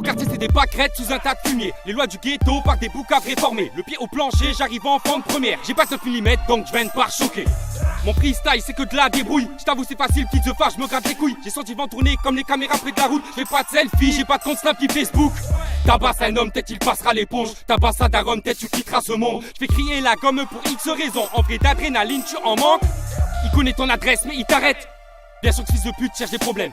quartier c'est des pâquerettes sous un tas de fumier. Les lois du ghetto par des boucaves réformés. Le pied au plancher, j'arrive en forme première. J'ai pas 9 mm donc je viens de pas choquer. Mon freestyle c'est que de la débrouille. Je t'avoue c'est facile, petite de phare, je me gratte les couilles. J'ai senti le vent tourner comme les caméras près de la route. J'ai pas de selfie, j'ai pas de compte Snap ni Facebook. Tabasse un homme, peut-être il passera l'éponge. Tabasse un daronne, peut-être tu quitteras ce monde. Je fais crier la gomme pour X raisons. En vrai d'adrénaline tu en manques. Il connaît ton adresse mais il t'arrête. Bien sûr que fils de pute cherche des problèmes.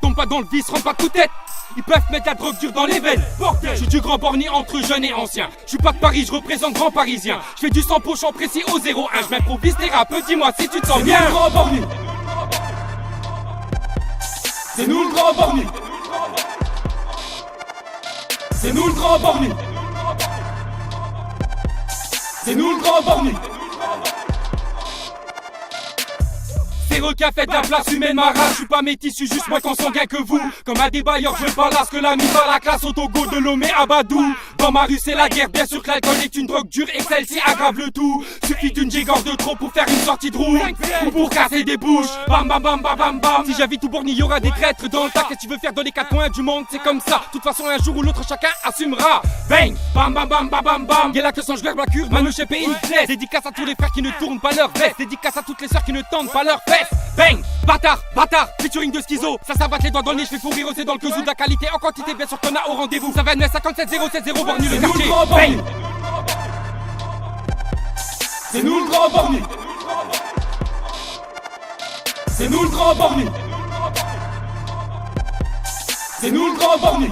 Tombe pas dans le vice, rentre pas coup tête. Ils peuvent mettre la drogue dure dans les veines. Je suis du grand borni entre jeunes et anciens. Je suis pas de Paris, je représente grand parisien. Je fais du 100 pochon précis au 0-1. Je m'improvise thérapeute, dis-moi si tu te sens bien. C'est nous le grand borni. C'est nous le grand borni. C'est nous le grand borni. C'est nous le grand borni. Ces requins faites de la place humaine, ma race. Je suis pas métis, je suis juste moins consanguin que vous. Comme un débailleur, je balasse que la mise à la classe au Togo de Lomé à Badou. Dans ma rue, c'est la guerre. Bien sûr que l'alcool est une drogue dure et celle-ci aggrave le tout. Suffit d'une gigore de trop pour faire une sortie de roue ou pour casser des bouches. Bam bam bam bam bam bam. Si j'invite tout borni, y aura des traîtres dans le tas. Qu'est-ce que tu veux faire dans les quatre coins du monde? C'est comme ça. De toute façon, un jour ou l'autre, chacun assumera. Bang bam bam bam bam bam bam. Y'a là que sans joueur, ma cure, Manouche et pays blesse. Dédicace à tous les frères qui ne tournent pas leur veste. Dédicace à toutes les sœurs qui ne tendent pas leur fesses. Bang bâtard, bâtard, featuring de schizo. Ça s'abatte les doigts dans le nez, je fais fourrir c'est dans le casou de la qualité en quantité, bien sûr qu'on a au rendez-vous. Ça va 57 070 bornu le quartier. Bang. C'est nous le grand borni. C'est nous le grand borni. C'est nous le grand borni.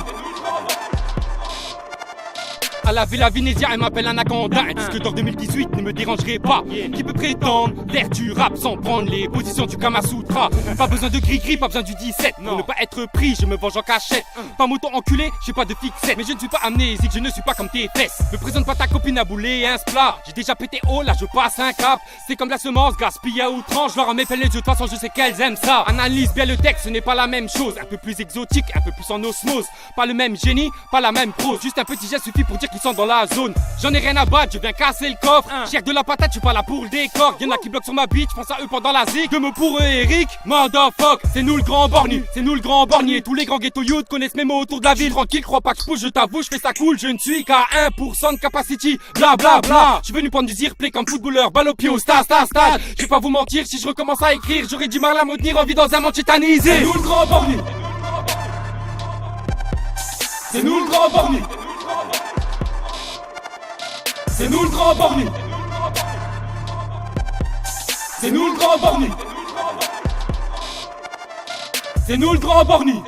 À la Villa Venezia, elle m'appelle Anaconda. Un disque d'or 2018 ne me dérangerait pas. Qui peut prétendre faire du rap sans prendre les positions du Kama Sutra? Pas besoin de gris-gris, pas besoin du 17. Pour ne pas être pris, je me venge en cachette. Pas moto enculé, j'ai pas de fixette. Mais je ne suis pas amnésique, je ne suis pas comme tes fesses. Me présente pas ta copine à bouler un splat. J'ai déjà pété haut, là je passe un cap. C'est comme la semence, gaspillée à outrance. Je leur en mets plein les yeux, de toute façon je sais qu'elles aiment ça. Analyse bien le texte, ce n'est pas la même chose. Un peu plus exotique, un peu plus en osmose. Pas le même génie, pas la même prose. Juste un petit geste suffit pour dire qu'ils sont dans la zone. J'en ai rien à battre, je viens casser le coffre. Cherche de la patate, je suis pas là pour le décor. Y'en a qui bloquent sur ma bite, je pense à eux pendant la zig. De me pour eux Eric, motherfuck. C'est nous le grand borni, c'est nous le grand borni. Et tous les grands ghetto youth connaissent mes mots autour de la ville. Tranquille, crois pas que je pousse, je t'avoue, je fais ça cool. Je ne suis qu'à 1% de capacity, bla bla bla. Je suis venu prendre du zirplay comme footballeur, balle au pied au stade. Je vais pas vous mentir, si je recommence à écrire, j'aurais du mal à me tenir en vie dans un monde tétanisé. C'est nous le grand borni. C'est nous le grand borni. C'est nous le grand borni. C'est nous le grand borni. C'est nous le grand borni.